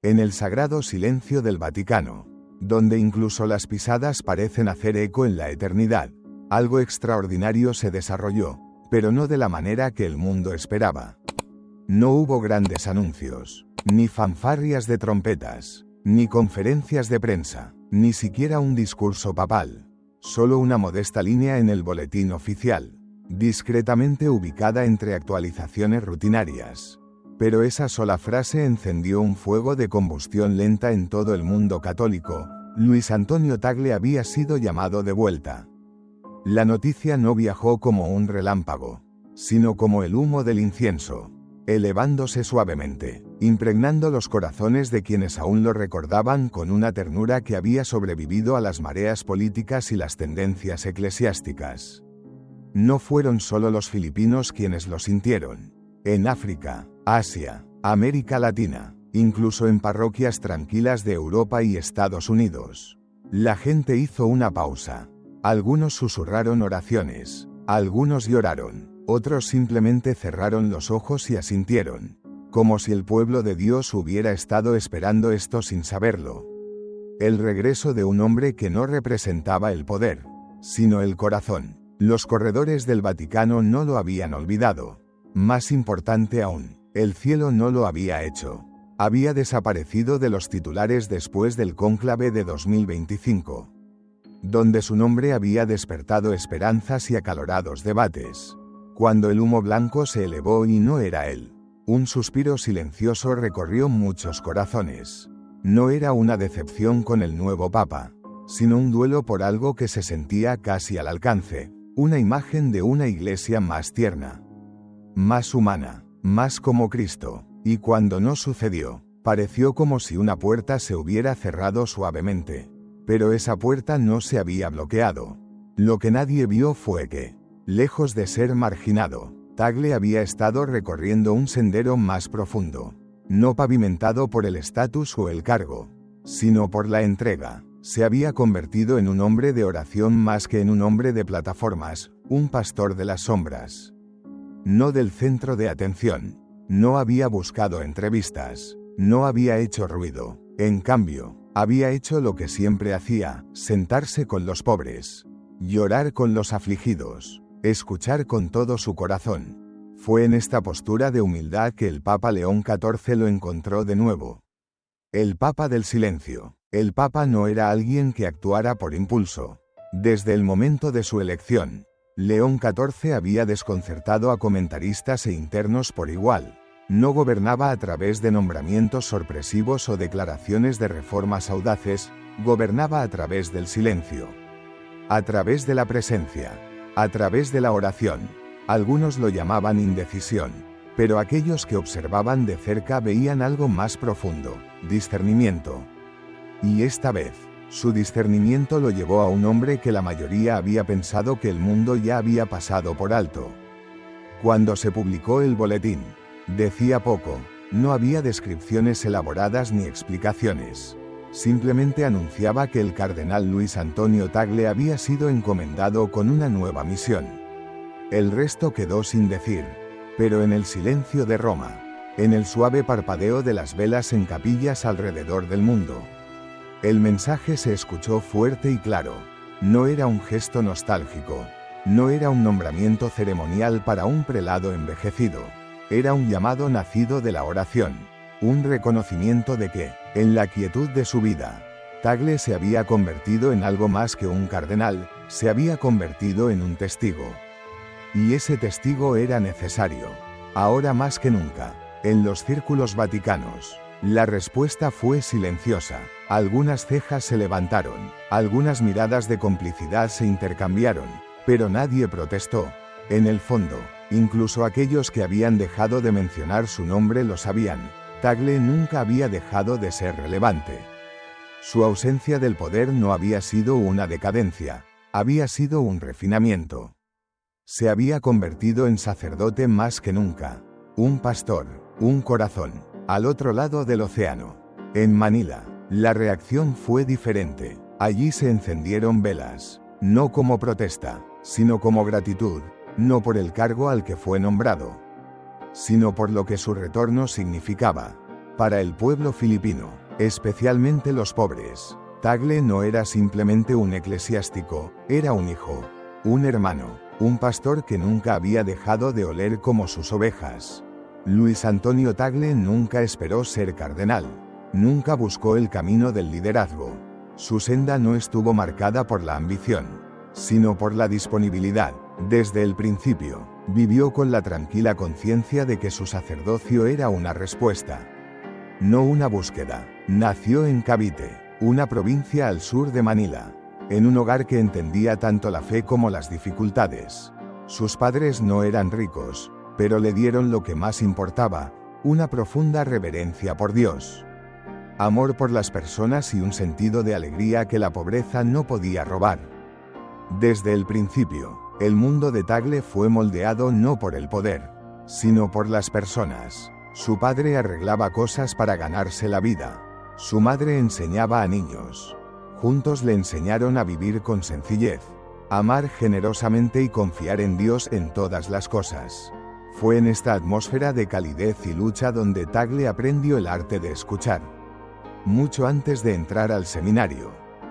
en el sagrado silencio del Vaticano, donde incluso las pisadas parecen hacer eco en la eternidad, algo extraordinario se desarrolló, pero no de la manera que el mundo esperaba. No hubo grandes anuncios, ni fanfarrias de trompetas, ni conferencias de prensa, ni siquiera un discurso papal. Solo una modesta línea en el boletín oficial, discretamente ubicada entre actualizaciones rutinarias. Pero esa sola frase encendió un fuego de combustión lenta en todo el mundo católico. Luis Antonio Tagle había sido llamado de vuelta. La noticia no viajó como un relámpago, sino como el humo del incienso, elevándose suavemente, impregnando los corazones de quienes aún lo recordaban con una ternura que había sobrevivido a las mareas políticas y las tendencias eclesiásticas. No fueron solo los filipinos quienes lo sintieron. En África, Asia, América Latina, incluso en parroquias tranquilas de Europa y Estados Unidos, la gente hizo una pausa. Algunos susurraron oraciones, algunos lloraron, otros simplemente cerraron los ojos y asintieron, como si el pueblo de Dios hubiera estado esperando esto sin saberlo. El regreso de un hombre que no representaba el poder, sino el corazón. Los corredores del Vaticano no lo habían olvidado. Más importante aún, el cielo no lo había hecho. Había desaparecido de los titulares después del cónclave de 2025, donde su nombre había despertado esperanzas y acalorados debates. Cuando el humo blanco se elevó y no era él, un suspiro silencioso recorrió muchos corazones. No era una decepción con el nuevo Papa, sino un duelo por algo que se sentía casi al alcance, una imagen de una iglesia más tierna, más humana, más como Cristo. Y cuando no sucedió, pareció como si una puerta se hubiera cerrado suavemente. Pero esa puerta no se había bloqueado. Lo que nadie vio fue que, lejos de ser marginado, Tagle había estado recorriendo un sendero más profundo, no pavimentado por el estatus o el cargo, sino por la entrega. Se había convertido en un hombre de oración más que en un hombre de plataformas, un pastor de las sombras, no del centro de atención. No había buscado entrevistas, no había hecho ruido. En cambio, había hecho lo que siempre hacía: sentarse con los pobres, llorar con los afligidos, escuchar con todo su corazón. Fue en esta postura de humildad que el Papa León XIV lo encontró de nuevo. El Papa del silencio. El Papa no era alguien que actuara por impulso. Desde el momento de su elección, León XIV había desconcertado a comentaristas e internos por igual. No gobernaba a través de nombramientos sorpresivos o declaraciones de reformas audaces, gobernaba a través del silencio, a través de la presencia, a través de la oración. Algunos lo llamaban indecisión, pero aquellos que observaban de cerca veían algo más profundo: discernimiento. Y esta vez, su discernimiento lo llevó a un hombre que la mayoría había pensado que el mundo ya había pasado por alto. Cuando se publicó el boletín, decía poco, no había descripciones elaboradas ni explicaciones. Simplemente anunciaba que el cardenal Luis Antonio Tagle había sido encomendado con una nueva misión. El resto quedó sin decir, pero en el silencio de Roma, en el suave parpadeo de las velas en capillas alrededor del mundo, el mensaje se escuchó fuerte y claro. No era un gesto nostálgico, no era un nombramiento ceremonial para un prelado envejecido. Era un llamado nacido de la oración, un reconocimiento de que, en la quietud de su vida, Tagle se había convertido en algo más que un cardenal, se había convertido en un testigo. Y ese testigo era necesario, ahora más que nunca, en los círculos vaticanos. La respuesta fue silenciosa. Algunas cejas se levantaron, algunas miradas de complicidad se intercambiaron, pero nadie protestó. En el fondo, incluso aquellos que habían dejado de mencionar su nombre lo sabían: Tagle nunca había dejado de ser relevante. Su ausencia del poder no había sido una decadencia, había sido un refinamiento. Se había convertido en sacerdote más que nunca, un pastor, un corazón, al otro lado del océano. En Manila, la reacción fue diferente. Allí se encendieron velas, no como protesta, sino como gratitud, no por el cargo al que fue nombrado, sino por lo que su retorno significaba. Para el pueblo filipino, especialmente los pobres, Tagle no era simplemente un eclesiástico, era un hijo, un hermano, un pastor que nunca había dejado de oler como sus ovejas. Luis Antonio Tagle nunca esperó ser cardenal, nunca buscó el camino del liderazgo. Su senda no estuvo marcada por la ambición, sino por la disponibilidad. Desde el principio, vivió con la tranquila conciencia de que su sacerdocio era una respuesta, no una búsqueda. Nació en Cavite, una provincia al sur de Manila, en un hogar que entendía tanto la fe como las dificultades. Sus padres no eran ricos, pero le dieron lo que más importaba, una profunda reverencia por Dios, amor por las personas y un sentido de alegría que la pobreza no podía robar. Desde el principio, el mundo de Tagle fue moldeado no por el poder, sino por las personas. Su padre arreglaba cosas para ganarse la vida. Su madre enseñaba a niños. Juntos le enseñaron a vivir con sencillez, amar generosamente y confiar en Dios en todas las cosas. Fue en esta atmósfera de calidez y lucha donde Tagle aprendió el arte de escuchar. Mucho antes de entrar al seminario,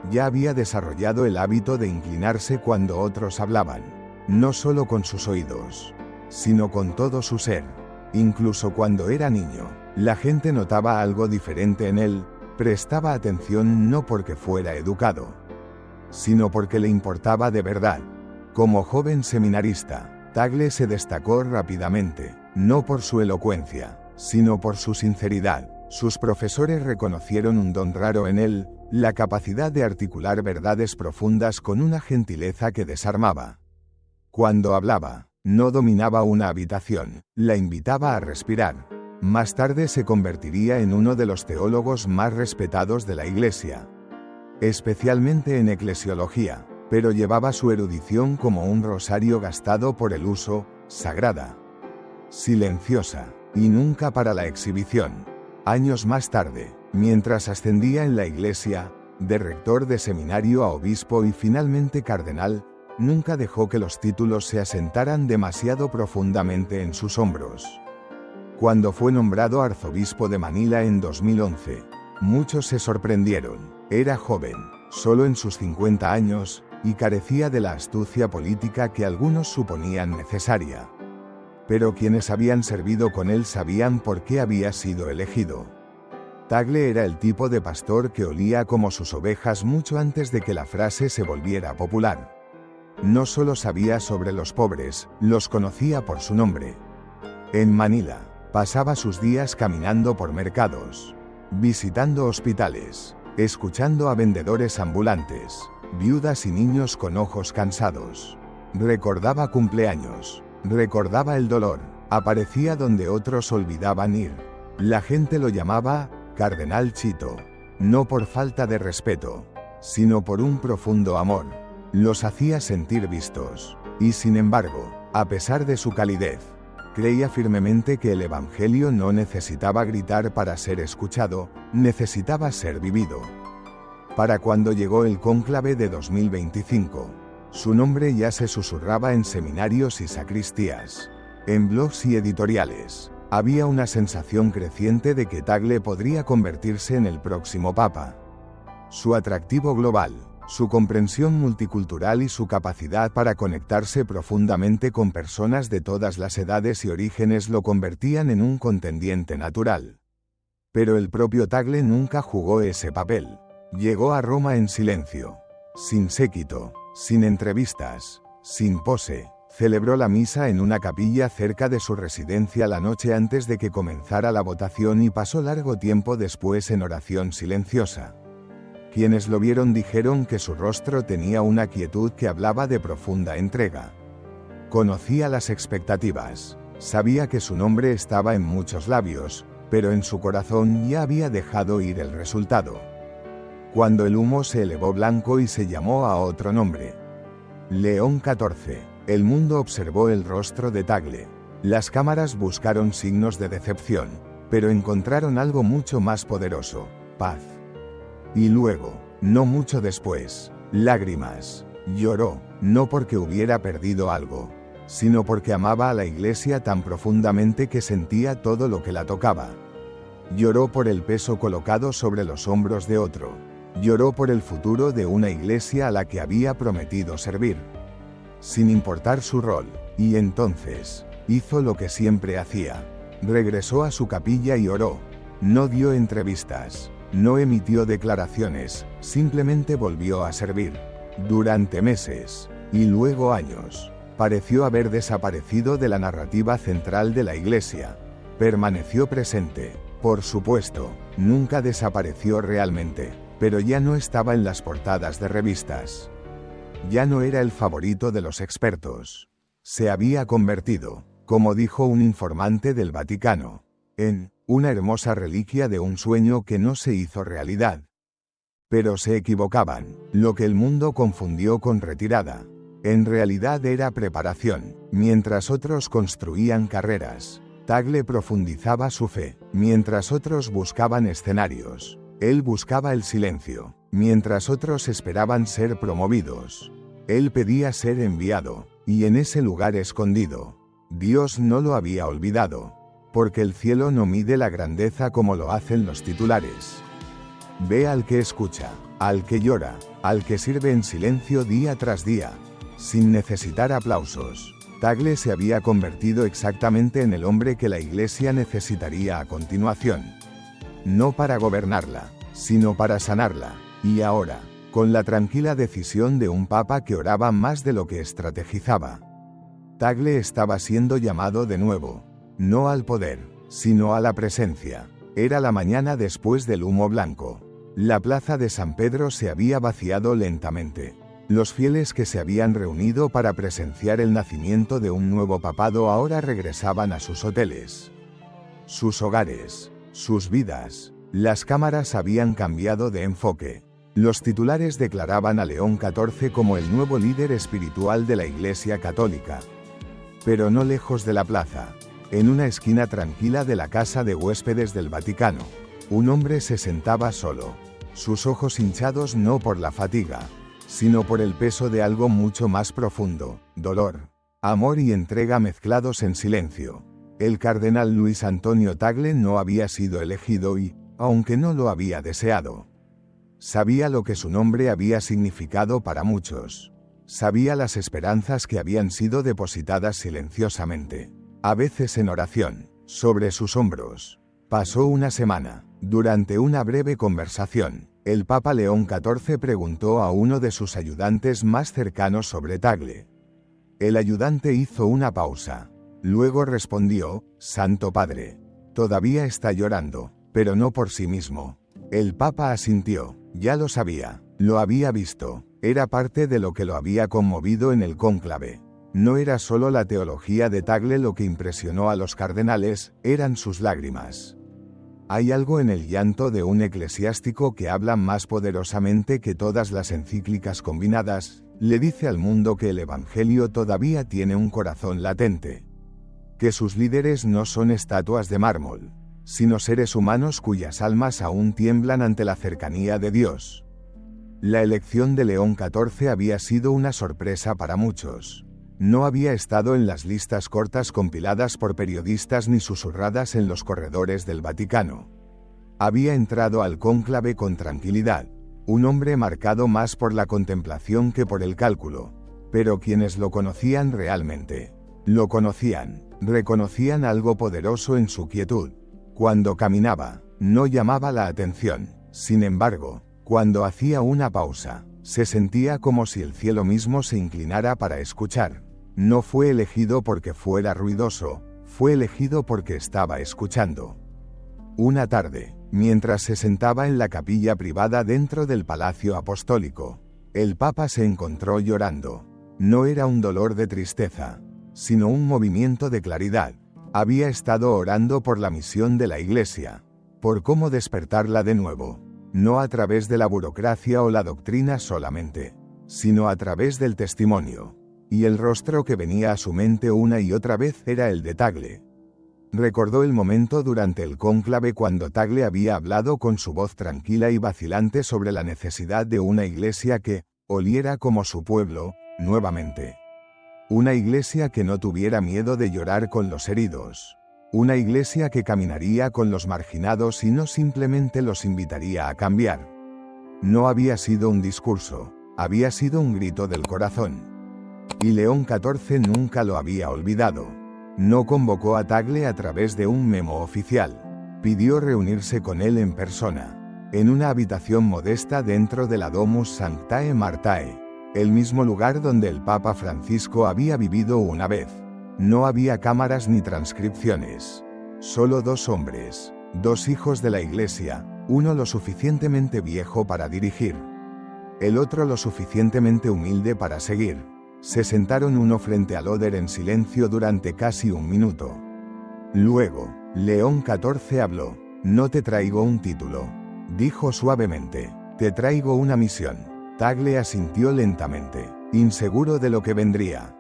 ya había desarrollado el hábito de inclinarse cuando otros hablaban, no solo con sus oídos, sino con todo su ser. Incluso cuando era niño, la gente notaba algo diferente en él, prestaba atención no porque fuera educado, sino porque le importaba de verdad. Como joven seminarista, Tagle se destacó rápidamente, no por su elocuencia, sino por su sinceridad. Sus profesores reconocieron un don raro en él, la capacidad de articular verdades profundas con una gentileza que desarmaba. Cuando hablaba, no dominaba una habitación, la invitaba a respirar. Más tarde se convertiría en uno de los teólogos más respetados de la Iglesia, especialmente en eclesiología, pero llevaba su erudición como un rosario gastado por el uso, sagrada, silenciosa, y nunca para la exhibición. Años más tarde, mientras ascendía en la Iglesia, de rector de seminario a obispo y finalmente cardenal, nunca dejó que los títulos se asentaran demasiado profundamente en sus hombros. Cuando fue nombrado arzobispo de Manila en 2011, muchos se sorprendieron. Era joven, solo en sus 50 años, y carecía de la astucia política que algunos suponían necesaria. Pero quienes habían servido con él sabían por qué había sido elegido. Tagle era el tipo de pastor que olía como sus ovejas mucho antes de que la frase se volviera popular. No solo sabía sobre los pobres, los conocía por su nombre. En Manila, pasaba sus días caminando por mercados, visitando hospitales, escuchando a vendedores ambulantes, viudas y niños con ojos cansados. Recordaba cumpleaños, recordaba el dolor, aparecía donde otros olvidaban ir. La gente lo llamaba Cardenal Chito, no por falta de respeto, sino por un profundo amor. Los hacía sentir vistos, y sin embargo, a pesar de su calidez, creía firmemente que el Evangelio no necesitaba gritar para ser escuchado, necesitaba ser vivido. Para cuando llegó el cónclave de 2025, su nombre ya se susurraba en seminarios y sacristías, en blogs y editoriales. Había una sensación creciente de que Tagle podría convertirse en el próximo papa. Su atractivo global, su comprensión multicultural y su capacidad para conectarse profundamente con personas de todas las edades y orígenes lo convertían en un contendiente natural. Pero el propio Tagle nunca jugó ese papel. Llegó a Roma en silencio, sin séquito, sin entrevistas, sin pose. Celebró la misa en una capilla cerca de su residencia la noche antes de que comenzara la votación y pasó largo tiempo después en oración silenciosa. Quienes lo vieron dijeron que su rostro tenía una quietud que hablaba de profunda entrega. Conocía las expectativas, sabía que su nombre estaba en muchos labios, pero en su corazón ya había dejado ir el resultado. Cuando el humo se elevó blanco y se llamó a otro nombre, León XIV, el mundo observó el rostro de Tagle. Las cámaras buscaron signos de decepción, pero encontraron algo mucho más poderoso: paz. Y luego, no mucho después, lágrimas. Lloró, no porque hubiera perdido algo, sino porque amaba a la Iglesia tan profundamente que sentía todo lo que la tocaba. Lloró por el peso colocado sobre los hombros de otro. Lloró por el futuro de una iglesia a la que había prometido servir, sin importar su rol. Y entonces, hizo lo que siempre hacía. Regresó a su capilla y oró. No dio entrevistas, no emitió declaraciones, simplemente volvió a servir. Durante meses, y luego años, pareció haber desaparecido de la narrativa central de la iglesia. Permaneció presente, por supuesto, nunca desapareció realmente, pero ya no estaba en las portadas de revistas. Ya no era el favorito de los expertos. Se había convertido, como dijo un informante del Vaticano, en una hermosa reliquia de un sueño que no se hizo realidad. Pero se equivocaban. Lo que el mundo confundió con retirada, en realidad era preparación. Mientras otros construían carreras, Tagle profundizaba su fe. Mientras otros buscaban escenarios, él buscaba el silencio. Mientras otros esperaban ser promovidos, él pedía ser enviado. Y en ese lugar escondido, Dios no lo había olvidado, porque el cielo no mide la grandeza como lo hacen los titulares. Ve al que escucha, al que llora, al que sirve en silencio día tras día, sin necesitar aplausos. Tagle se había convertido exactamente en el hombre que la iglesia necesitaría a continuación. No para gobernarla, sino para sanarla. Y ahora, con la tranquila decisión de un papa que oraba más de lo que estrategizaba, Tagle estaba siendo llamado de nuevo, no al poder, sino a la presencia. Era la mañana después del humo blanco. La plaza de San Pedro se había vaciado lentamente. Los fieles que se habían reunido para presenciar el nacimiento de un nuevo papado ahora regresaban a sus hoteles, sus hogares, sus vidas. Las cámaras habían cambiado de enfoque. Los titulares declaraban a León XIV como el nuevo líder espiritual de la Iglesia Católica. Pero no lejos de la plaza, en una esquina tranquila de la casa de huéspedes del Vaticano, un hombre se sentaba solo, sus ojos hinchados no por la fatiga, sino por el peso de algo mucho más profundo: dolor, amor y entrega mezclados en silencio. El cardenal Luis Antonio Tagle no había sido elegido y, aunque no lo había deseado, sabía lo que su nombre había significado para muchos. Sabía las esperanzas que habían sido depositadas silenciosamente, a veces en oración, sobre sus hombros. Pasó una semana. Durante una breve conversación, el Papa León XIV preguntó a uno de sus ayudantes más cercanos sobre Tagle. El ayudante hizo una pausa. Luego respondió: «Santo Padre, todavía está llorando, pero no por sí mismo». El Papa asintió. Ya lo sabía, lo había visto. Era parte de lo que lo había conmovido en el cónclave. No era solo la teología de Tagle lo que impresionó a los cardenales, eran sus lágrimas. Hay algo en el llanto de un eclesiástico que habla más poderosamente que todas las encíclicas combinadas. Le dice al mundo que el Evangelio todavía tiene un corazón latente, que sus líderes no son estatuas de mármol, sino seres humanos cuyas almas aún tiemblan ante la cercanía de Dios. La elección de León XIV había sido una sorpresa para muchos. No había estado en las listas cortas compiladas por periodistas ni susurradas en los corredores del Vaticano. Había entrado al cónclave con tranquilidad, un hombre marcado más por la contemplación que por el cálculo. Pero quienes lo conocían realmente, lo conocían, reconocían algo poderoso en su quietud. Cuando caminaba, no llamaba la atención. Sin embargo, cuando hacía una pausa, se sentía como si el cielo mismo se inclinara para escuchar. No fue elegido porque fuera ruidoso, fue elegido porque estaba escuchando. Una tarde, mientras se sentaba en la capilla privada dentro del Palacio Apostólico, el Papa se encontró llorando. No era un dolor de tristeza, sino un movimiento de claridad. Había estado orando por la misión de la Iglesia, por cómo despertarla de nuevo, no a través de la burocracia o la doctrina solamente, sino a través del testimonio. Y el rostro que venía a su mente una y otra vez era el de Tagle. Recordó el momento durante el cónclave cuando Tagle había hablado con su voz tranquila y vacilante sobre la necesidad de una iglesia que oliera como su pueblo, nuevamente. Una iglesia que no tuviera miedo de llorar con los heridos. Una iglesia que caminaría con los marginados y no simplemente los invitaría a cambiar. No había sido un discurso, había sido un grito del corazón. Y León XIV nunca lo había olvidado. No convocó a Tagle a través de un memo oficial. Pidió reunirse con él en persona, en una habitación modesta dentro de la Domus Sanctae Martae, el mismo lugar donde el Papa Francisco había vivido una vez. No había cámaras ni transcripciones. Solo 2 hombres, 2 hijos de la iglesia, uno lo suficientemente viejo para dirigir, el otro lo suficientemente humilde para seguir. Se sentaron uno frente al Oder en silencio durante casi 1 minuto. Luego, León XIV habló. No te traigo un título, dijo suavemente. Te traigo una misión. Tagle asintió lentamente, inseguro de lo que vendría.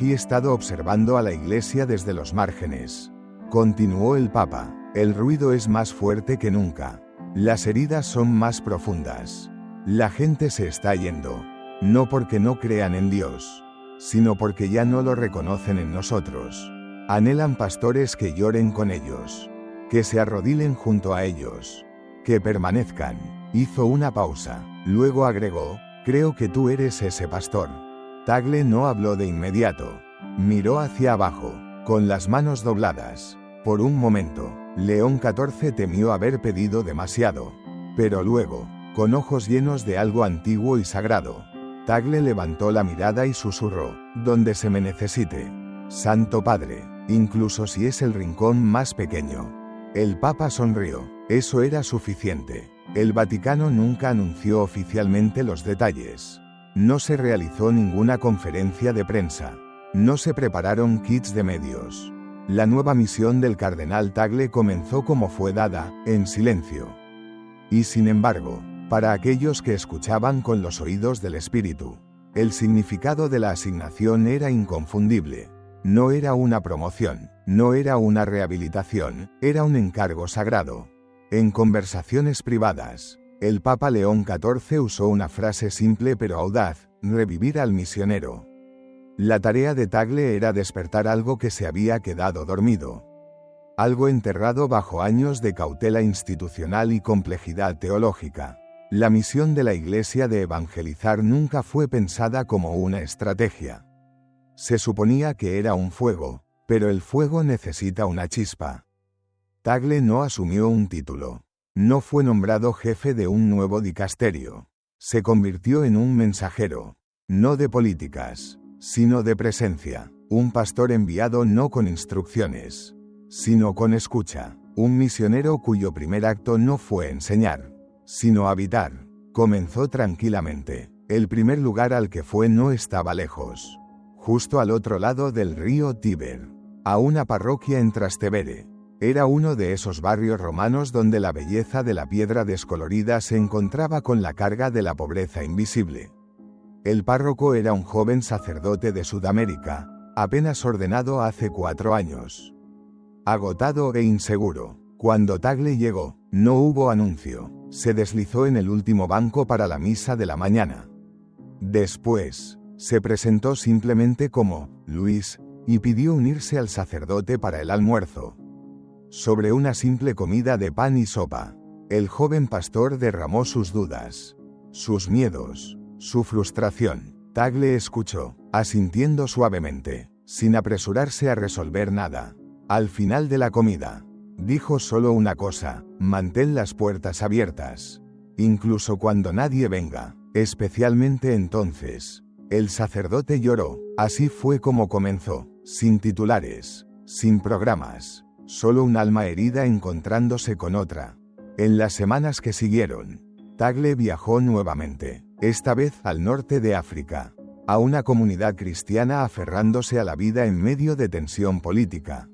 He estado observando a la iglesia desde los márgenes. Continuó el Papa. El ruido es más fuerte que nunca. Las heridas son más profundas. La gente se está yendo. No porque no crean en Dios, sino porque ya no lo reconocen en nosotros. Anhelan pastores que lloren con ellos, que se arrodilen junto a ellos, que permanezcan. Hizo una pausa. Luego agregó, creo que tú eres ese pastor. Tagle no habló de inmediato. Miró hacia abajo, con las manos dobladas. Por un momento, León XIV temió haber pedido demasiado. Pero luego, con ojos llenos de algo antiguo y sagrado, Tagle levantó la mirada y susurró, donde se me necesite. Santo Padre, incluso si es el rincón más pequeño. El Papa sonrió. Eso era suficiente. El Vaticano nunca anunció oficialmente los detalles. No se realizó ninguna conferencia de prensa. No se prepararon kits de medios. La nueva misión del cardenal Tagle comenzó como fue dada, en silencio. Y sin embargo, para aquellos que escuchaban con los oídos del Espíritu, el significado de la asignación era inconfundible. No era una promoción, no era una rehabilitación, era un encargo sagrado. En conversaciones privadas, el Papa León XIV usó una frase simple pero audaz: revivir al misionero. La tarea de Tagle era despertar algo que se había quedado dormido. Algo enterrado bajo años de cautela institucional y complejidad teológica. La misión de la Iglesia de evangelizar nunca fue pensada como una estrategia. Se suponía que era un fuego, pero el fuego necesita una chispa. Tagle no asumió un título. No fue nombrado jefe de un nuevo dicasterio. Se convirtió en un mensajero, no de políticas, sino de presencia. Un pastor enviado no con instrucciones, sino con escucha. Un misionero cuyo primer acto no fue enseñar, sino habitar. Comenzó tranquilamente. El primer lugar al que fue no estaba lejos, justo al otro lado del río Tíber, a una parroquia en Trastevere. Era uno de esos barrios romanos donde la belleza de la piedra descolorida se encontraba con la carga de la pobreza invisible. El párroco era un joven sacerdote de Sudamérica, apenas ordenado hace 4 años. Agotado e inseguro. Cuando Tagle llegó, no hubo anuncio. Se deslizó en el último banco para la misa de la mañana. Después, se presentó simplemente como Luis y pidió unirse al sacerdote para el almuerzo. Sobre una simple comida de pan y sopa, el joven pastor derramó sus dudas, sus miedos, su frustración. Tagle escuchó, asintiendo suavemente, sin apresurarse a resolver nada. Al final de la comida, dijo solo una cosa: mantén las puertas abiertas, incluso cuando nadie venga, especialmente entonces. El sacerdote lloró. Así fue como comenzó, sin titulares, sin programas, solo un alma herida encontrándose con otra. En las semanas que siguieron, Tagle viajó nuevamente, esta vez al norte de África, a una comunidad cristiana aferrándose a la vida en medio de tensión política.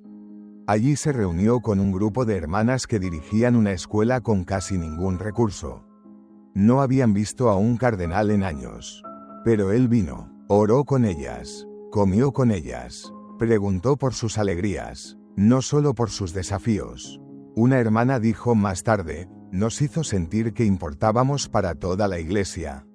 Allí se reunió con un grupo de hermanas que dirigían una escuela con casi ningún recurso. No habían visto a un cardenal en años. Pero él vino, oró con ellas, comió con ellas, preguntó por sus alegrías, no solo por sus desafíos. Una hermana dijo más tarde, nos hizo sentir que importábamos para toda la iglesia.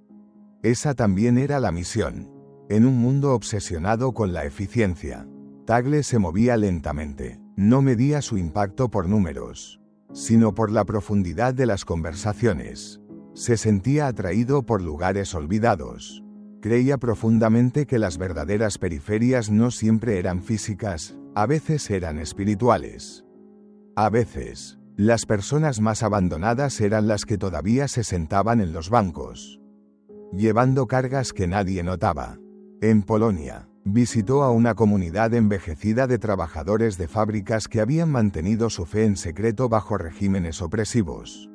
Esa también era la misión. En un mundo obsesionado con la eficiencia, Tagle se movía lentamente, No medía su impacto por números, sino por la profundidad de las conversaciones. Se sentía atraído por lugares olvidados. Creía profundamente que las verdaderas periferias no siempre eran físicas, a veces eran espirituales. A veces, las personas más abandonadas eran las que todavía se sentaban en los bancos, llevando cargas que nadie notaba. En Polonia, visitó a una comunidad envejecida de trabajadores de fábricas que habían mantenido su fe en secreto bajo regímenes opresivos.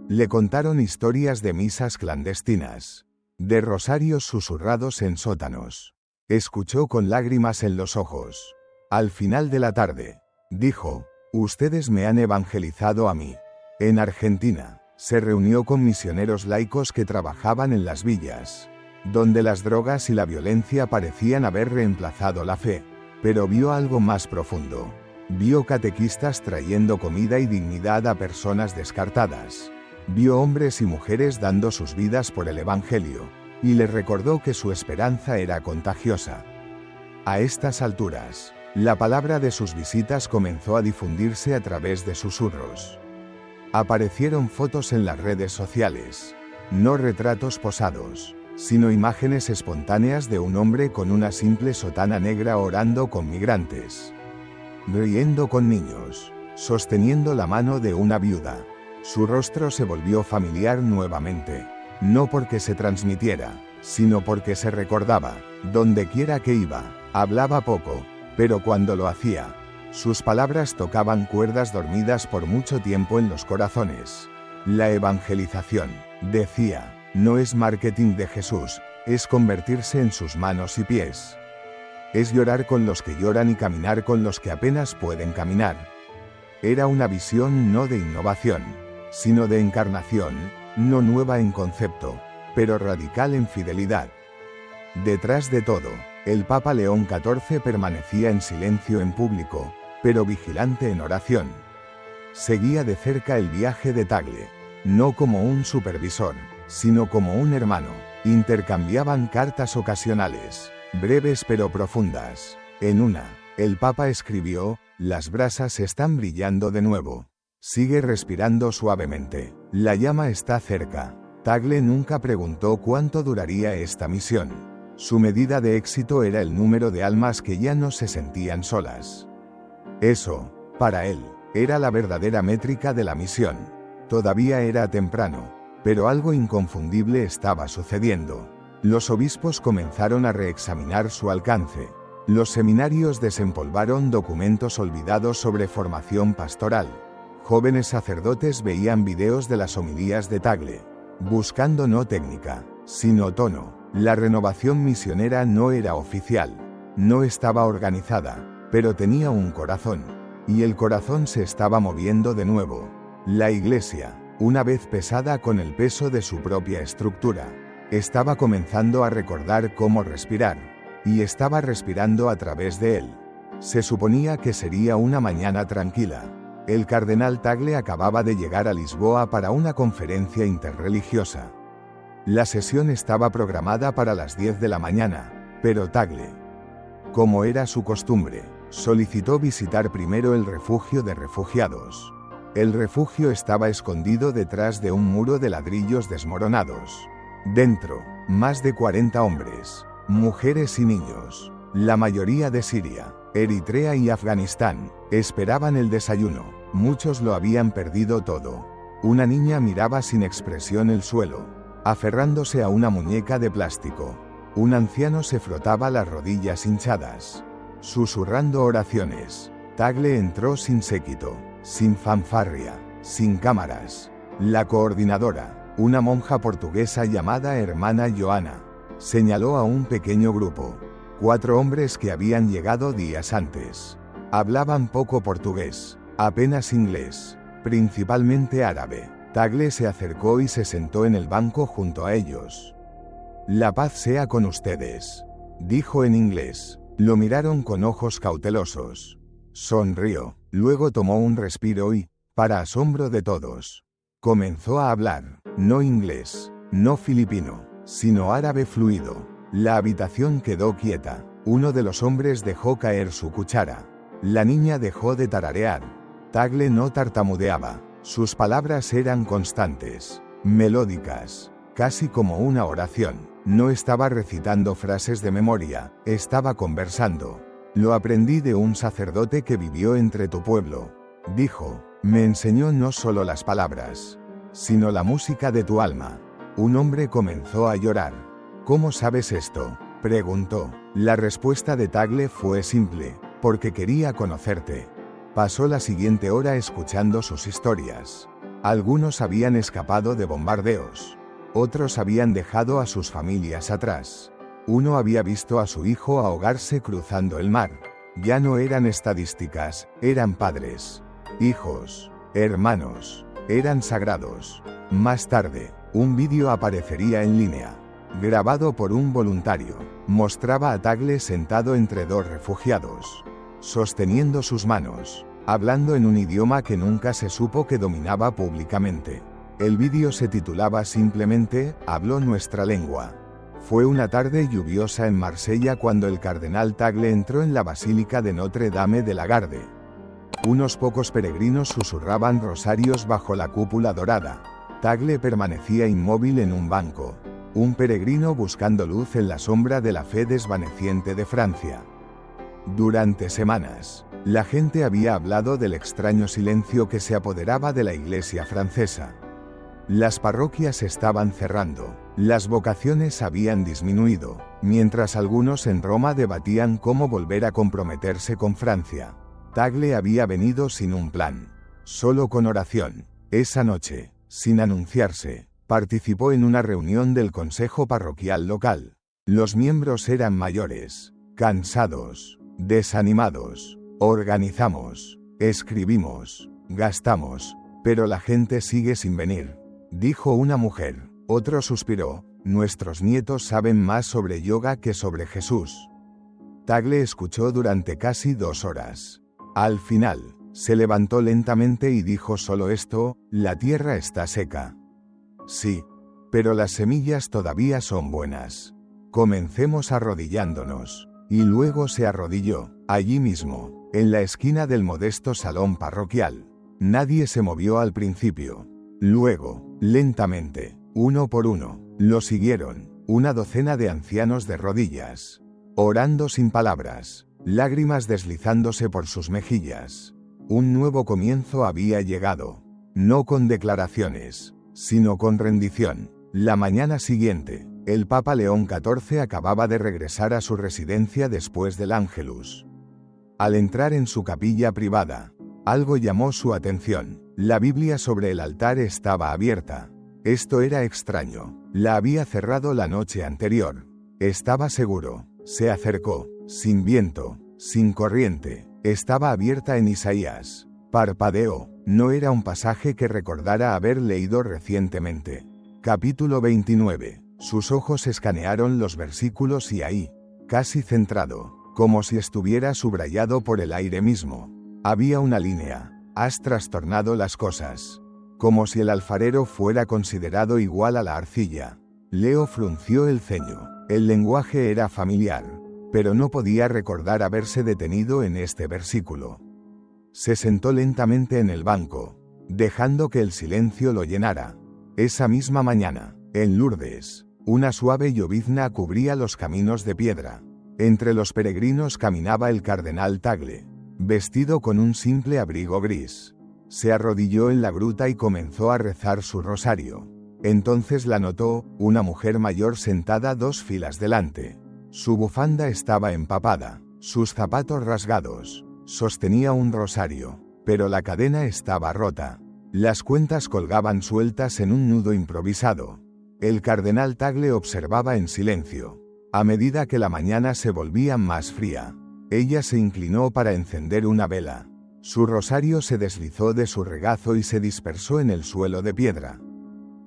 Le contaron historias de misas clandestinas, de rosarios susurrados en sótanos. Escuchó con lágrimas en los ojos. Al final de la tarde, dijo: «Ustedes me han evangelizado a mí». En Argentina, se reunió con misioneros laicos que trabajaban en las villas, donde las drogas y la violencia parecían haber reemplazado la fe. Pero vio algo más profundo. Vio catequistas trayendo comida y dignidad a personas descartadas. Vio hombres y mujeres dando sus vidas por el Evangelio, y le recordó que su esperanza era contagiosa. A estas alturas, la palabra de sus visitas comenzó a difundirse a través de susurros. Aparecieron fotos en las redes sociales, no retratos posados, sino imágenes espontáneas de un hombre con una simple sotana negra orando con migrantes, riendo con niños, sosteniendo la mano de una viuda. Su rostro se volvió familiar nuevamente, no porque se transmitiera, sino porque se recordaba. Donde quiera que iba, hablaba poco, pero cuando lo hacía, sus palabras tocaban cuerdas dormidas por mucho tiempo en los corazones. La evangelización, decía, no es marketing de Jesús, es convertirse en sus manos y pies. Es llorar con los que lloran y caminar con los que apenas pueden caminar. Era una visión no de innovación, sino de encarnación, no nueva en concepto, pero radical en fidelidad. Detrás de todo, el Papa León XIV permanecía en silencio en público, pero vigilante en oración. Seguía de cerca el viaje de Tagle, no como un supervisor, sino como un hermano. Intercambiaban cartas ocasionales, breves pero profundas. En una, el Papa escribió: «Las brasas están brillando de nuevo. Sigue respirando suavemente. La llama está cerca». Tagle nunca preguntó cuánto duraría esta misión. Su medida de éxito era el número de almas que ya no se sentían solas. Eso, para él, era la verdadera métrica de la misión. Todavía era temprano, pero algo inconfundible estaba sucediendo. Los obispos comenzaron a reexaminar su alcance. Los seminarios desempolvaron documentos olvidados sobre formación pastoral. Jóvenes sacerdotes veían videos de las homilías de Tagle, buscando no técnica, sino tono. La renovación misionera no era oficial, no estaba organizada, pero tenía un corazón, y el corazón se estaba moviendo de nuevo. La Iglesia, una vez pesada con el peso de su propia estructura, estaba comenzando a recordar cómo respirar, y estaba respirando a través de él. Se suponía que sería una mañana tranquila. El cardenal Tagle acababa de llegar a Lisboa para una conferencia interreligiosa. La sesión estaba programada para las 10 de la mañana, pero Tagle, como era su costumbre, solicitó visitar primero el refugio de refugiados. El refugio estaba escondido detrás de un muro de ladrillos desmoronados. Dentro, más de 40 hombres, mujeres y niños, la mayoría de Siria, Eritrea y Afganistán, esperaban el desayuno. Muchos lo habían perdido todo. Una niña miraba sin expresión el suelo, aferrándose a una muñeca de plástico. Un anciano se frotaba las rodillas hinchadas, susurrando oraciones. Tagle entró sin séquito, sin fanfarria, sin cámaras. La coordinadora, una monja portuguesa llamada Hermana Joana, señaló a un pequeño grupo. 4 hombres que habían llegado días antes. Hablaban poco portugués, apenas inglés, principalmente árabe. Tagle se acercó y se sentó en el banco junto a ellos. «La paz sea con ustedes», dijo en inglés. Lo miraron con ojos cautelosos. Sonrió, luego tomó un respiro y, para asombro de todos, comenzó a hablar, no inglés, no filipino, sino árabe fluido. La habitación quedó quieta. Uno de los hombres dejó caer su cuchara. La niña dejó de tararear. Tagle no tartamudeaba. Sus palabras eran constantes, melódicas, casi como una oración. No estaba recitando frases de memoria, estaba conversando. Lo aprendí de un sacerdote que vivió entre tu pueblo. Dijo, me enseñó no solo las palabras, sino la música de tu alma. Un hombre comenzó a llorar. ¿Cómo sabes esto?, preguntó. La respuesta de Tagle fue simple, porque quería conocerte. Pasó la siguiente hora escuchando sus historias. Algunos habían escapado de bombardeos. Otros habían dejado a sus familias atrás. Uno había visto a su hijo ahogarse cruzando el mar. Ya no eran estadísticas, eran padres, hijos, hermanos, eran sagrados. Más tarde, un vídeo aparecería en línea, grabado por un voluntario. Mostraba a Tagle sentado entre dos refugiados, sosteniendo sus manos, hablando en un idioma que nunca se supo que dominaba públicamente. El vídeo se titulaba simplemente, Habló nuestra lengua. Fue una tarde lluviosa en Marsella cuando el cardenal Tagle entró en la Basílica de Notre Dame de la Garde. Unos pocos peregrinos susurraban rosarios bajo la cúpula dorada. Tagle permanecía inmóvil en un banco. Un peregrino buscando luz en la sombra de la fe desvaneciente de Francia. Durante semanas, la gente había hablado del extraño silencio que se apoderaba de la iglesia francesa. Las parroquias estaban cerrando, las vocaciones habían disminuido, mientras algunos en Roma debatían cómo volver a comprometerse con Francia. Tagle había venido sin un plan, solo con oración. Esa noche, sin anunciarse, participó en una reunión del consejo parroquial local. Los miembros eran mayores, cansados, desanimados. Organizamos, escribimos, gastamos, pero la gente sigue sin venir, dijo una mujer. Otro suspiró, nuestros nietos saben más sobre yoga que sobre Jesús. Tagle escuchó durante casi 2 horas. Al final, se levantó lentamente y dijo solo esto, la tierra está seca. Sí, pero las semillas todavía son buenas. Comencemos arrodillándonos. Y luego se arrodilló, allí mismo, en la esquina del modesto salón parroquial. Nadie se movió al principio. Luego, lentamente, uno por uno, lo siguieron, una docena de ancianos de rodillas, orando sin palabras, lágrimas deslizándose por sus mejillas. Un nuevo comienzo había llegado, no con declaraciones, sino con rendición. La mañana siguiente, el Papa León XIV acababa de regresar a su residencia después del Ángelus. Al entrar en su capilla privada, algo llamó su atención. La Biblia sobre el altar estaba abierta. Esto era extraño. La había cerrado la noche anterior. Estaba seguro. Se acercó, sin viento, sin corriente. Estaba abierta en Isaías. Parpadeó. No era un pasaje que recordara haber leído recientemente. Capítulo 29. Sus ojos escanearon los versículos y ahí, casi centrado, como si estuviera subrayado por el aire mismo, había una línea. Has trastornado las cosas. Como si el alfarero fuera considerado igual a la arcilla. Leo frunció el ceño. El lenguaje era familiar, pero no podía recordar haberse detenido en este versículo. Se sentó lentamente en el banco, dejando que el silencio lo llenara. Esa misma mañana, en Lourdes, una suave llovizna cubría los caminos de piedra. Entre los peregrinos caminaba el cardenal Tagle, vestido con un simple abrigo gris. Se arrodilló en la gruta y comenzó a rezar su rosario. Entonces la notó, una mujer mayor sentada 2 filas delante. Su bufanda estaba empapada, sus zapatos rasgados. Sostenía un rosario, pero la cadena estaba rota. Las cuentas colgaban sueltas en un nudo improvisado. El cardenal Tagle observaba en silencio. A medida que la mañana se volvía más fría, ella se inclinó para encender una vela. Su rosario se deslizó de su regazo y se dispersó en el suelo de piedra.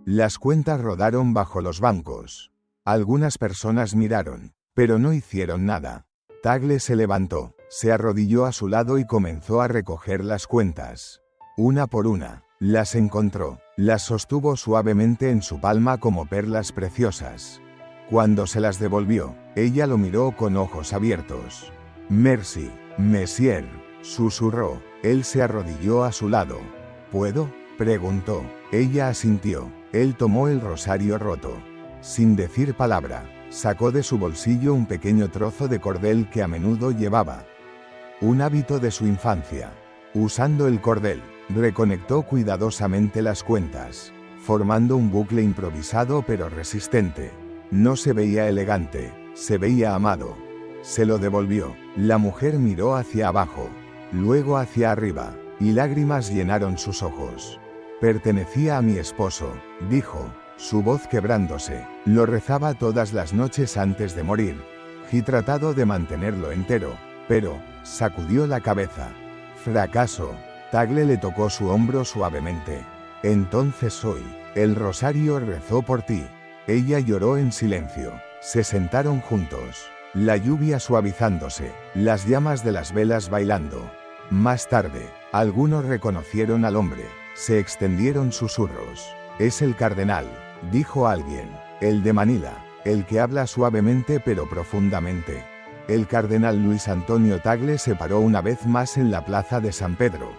Las cuentas rodaron bajo los bancos. Algunas personas miraron, pero no hicieron nada. Tagle se levantó, se arrodilló a su lado y comenzó a recoger las cuentas. Una por una, las encontró, las sostuvo suavemente en su palma como perlas preciosas. Cuando se las devolvió, ella lo miró con ojos abiertos. «Merci, Messier», susurró. Él se arrodilló a su lado. ¿Puedo?, preguntó. Ella asintió. Él tomó el rosario roto. Sin decir palabra, sacó de su bolsillo un pequeño trozo de cordel que a menudo llevaba. Un hábito de su infancia. Usando el cordel, reconectó cuidadosamente las cuentas, formando un bucle improvisado pero resistente. No se veía elegante, se veía amado. Se lo devolvió. La mujer miró hacia abajo, luego hacia arriba, y lágrimas llenaron sus ojos. Pertenecía a mi esposo, dijo, su voz quebrándose. Lo rezaba todas las noches antes de morir. Y tratado de mantenerlo entero, pero sacudió la cabeza. Fracaso. Tagle le tocó su hombro suavemente. Entonces hoy, el rosario rezó por ti. Ella lloró en silencio. Se sentaron juntos. La lluvia suavizándose, las llamas de las velas bailando. Más tarde, algunos reconocieron al hombre. Se extendieron susurros. Es el cardenal, dijo alguien. El de Manila, el que habla suavemente pero profundamente. El cardenal Luis Antonio Tagle se paró una vez más en la plaza de San Pedro.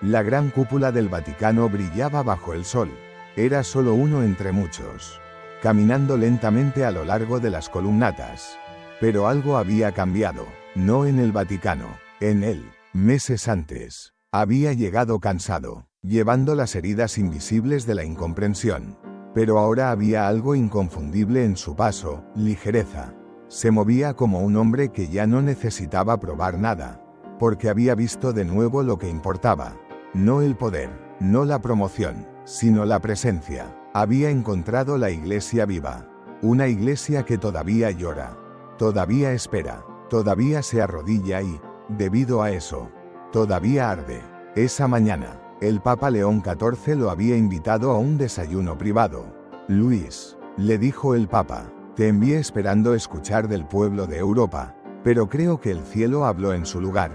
La gran cúpula del Vaticano brillaba bajo el sol. Era solo uno entre muchos. Caminando lentamente a lo largo de las columnatas. Pero algo había cambiado, no en el Vaticano, en él. Meses antes, había llegado cansado, llevando las heridas invisibles de la incomprensión. Pero ahora había algo inconfundible en su paso, ligereza. Se movía como un hombre que ya no necesitaba probar nada, porque había visto de nuevo lo que importaba. No el poder, no la promoción, sino la presencia. Había encontrado la iglesia viva. Una iglesia que todavía llora. Todavía espera, todavía se arrodilla y, debido a eso, todavía arde. Esa mañana, el Papa León XIV lo había invitado a un desayuno privado. Luis, le dijo el Papa, te envié esperando escuchar del pueblo de Europa, pero creo que el cielo habló en su lugar.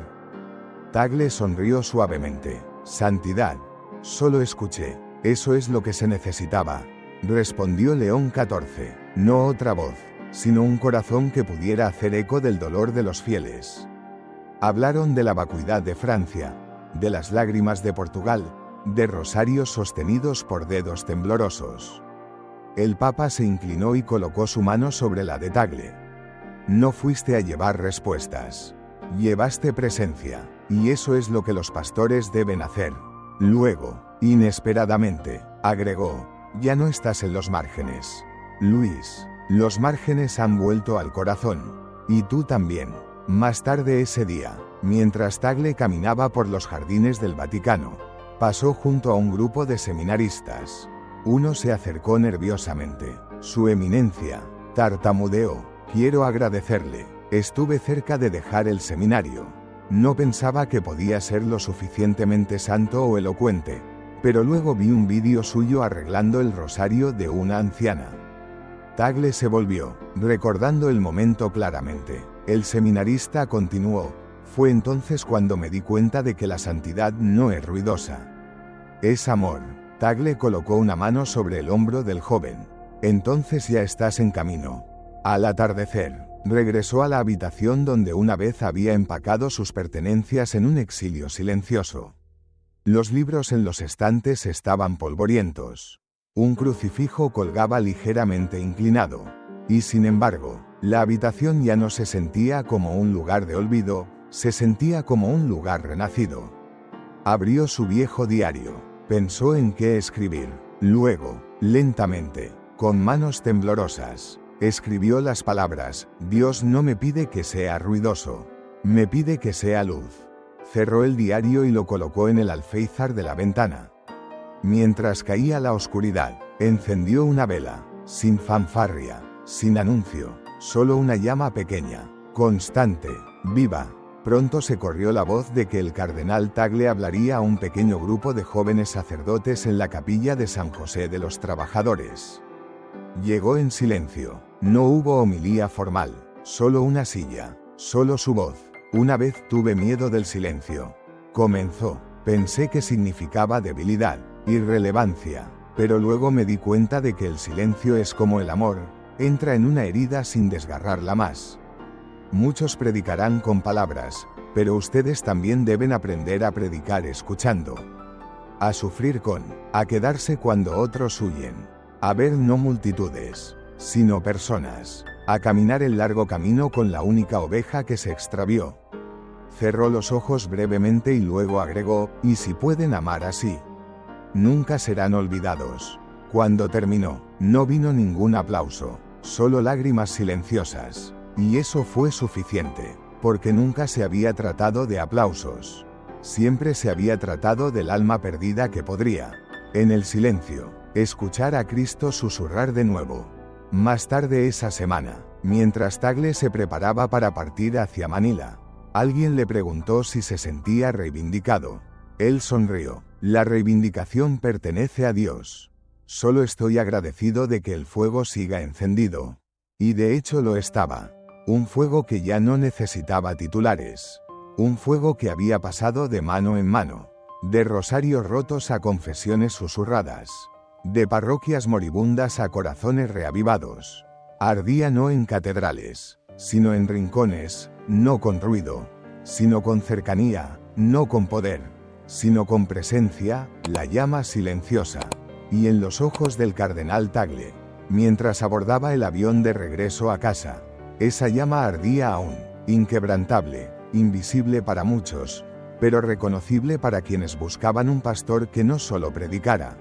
Tagle sonrió suavemente. Santidad, solo escuché, eso es lo que se necesitaba, respondió León XIV, no otra voz, sino un corazón que pudiera hacer eco del dolor de los fieles. Hablaron de la vacuidad de Francia, de las lágrimas de Portugal, de rosarios sostenidos por dedos temblorosos. El Papa se inclinó y colocó su mano sobre la de Tagle. No fuiste a llevar respuestas. Llevaste presencia, y eso es lo que los pastores deben hacer. Luego, inesperadamente, agregó, ya no estás en los márgenes. Luis, los márgenes han vuelto al corazón. Y tú también. Más tarde ese día, mientras Tagle caminaba por los jardines del Vaticano, pasó junto a un grupo de seminaristas. Uno se acercó nerviosamente. Su eminencia, tartamudeó, quiero agradecerle. Estuve cerca de dejar el seminario. No pensaba que podía ser lo suficientemente santo o elocuente, pero luego vi un vídeo suyo arreglando el rosario de una anciana. Tagle se volvió, recordando el momento claramente. El seminarista continuó, fue entonces cuando me di cuenta de que la santidad no es ruidosa. Es amor. Tagle colocó una mano sobre el hombro del joven. Entonces ya estás en camino. Al atardecer, regresó a la habitación donde una vez había empacado sus pertenencias en un exilio silencioso. Los libros en los estantes estaban polvorientos. Un crucifijo colgaba ligeramente inclinado. Y sin embargo, la habitación ya no se sentía como un lugar de olvido, se sentía como un lugar renacido. Abrió su viejo diario. Pensó en qué escribir. Luego, lentamente, con manos temblorosas, escribió las palabras, Dios no me pide que sea ruidoso, me pide que sea luz. Cerró el diario y lo colocó en el alféizar de la ventana. Mientras caía la oscuridad, encendió una vela, sin fanfarria, sin anuncio, solo una llama pequeña, constante, viva. Pronto se corrió la voz de que el cardenal Tagle hablaría a un pequeño grupo de jóvenes sacerdotes en la capilla de San José de los Trabajadores. Llegó en silencio, no hubo homilía formal, solo una silla, solo su voz. Una vez tuve miedo del silencio. Comenzó, pensé que significaba debilidad, irrelevancia, pero luego me di cuenta de que el silencio es como el amor, entra en una herida sin desgarrarla más. Muchos predicarán con palabras, pero ustedes también deben aprender a predicar escuchando, a sufrir a quedarse cuando otros huyen, a ver no multitudes, sino personas, a caminar el largo camino con la única oveja que se extravió. Cerró los ojos brevemente y luego agregó, y si pueden amar así, nunca serán olvidados. Cuando terminó, no vino ningún aplauso, solo lágrimas silenciosas, y eso fue suficiente, porque nunca se había tratado de aplausos. Siempre se había tratado del alma perdida que podría, en el silencio, escuchar a Cristo susurrar de nuevo. Más tarde esa semana, mientras Tagle se preparaba para partir hacia Manila, alguien le preguntó si se sentía reivindicado. Él sonrió. La reivindicación pertenece a Dios. Solo estoy agradecido de que el fuego siga encendido. Y de hecho lo estaba. Un fuego que ya no necesitaba titulares. Un fuego que había pasado de mano en mano. De rosarios rotos a confesiones susurradas. De parroquias moribundas a corazones reavivados. Ardía no en catedrales, sino en rincones, no con ruido, sino con cercanía, no con poder, sino con presencia, la llama silenciosa. Y en los ojos del cardenal Tagle, mientras abordaba el avión de regreso a casa, esa llama ardía aún, inquebrantable, invisible para muchos, pero reconocible para quienes buscaban un pastor que no solo predicara,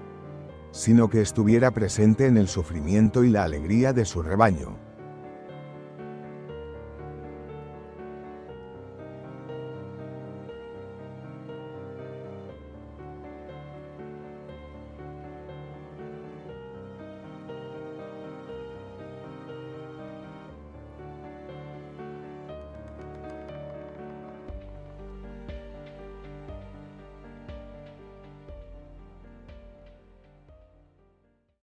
sino que estuviera presente en el sufrimiento y la alegría de su rebaño.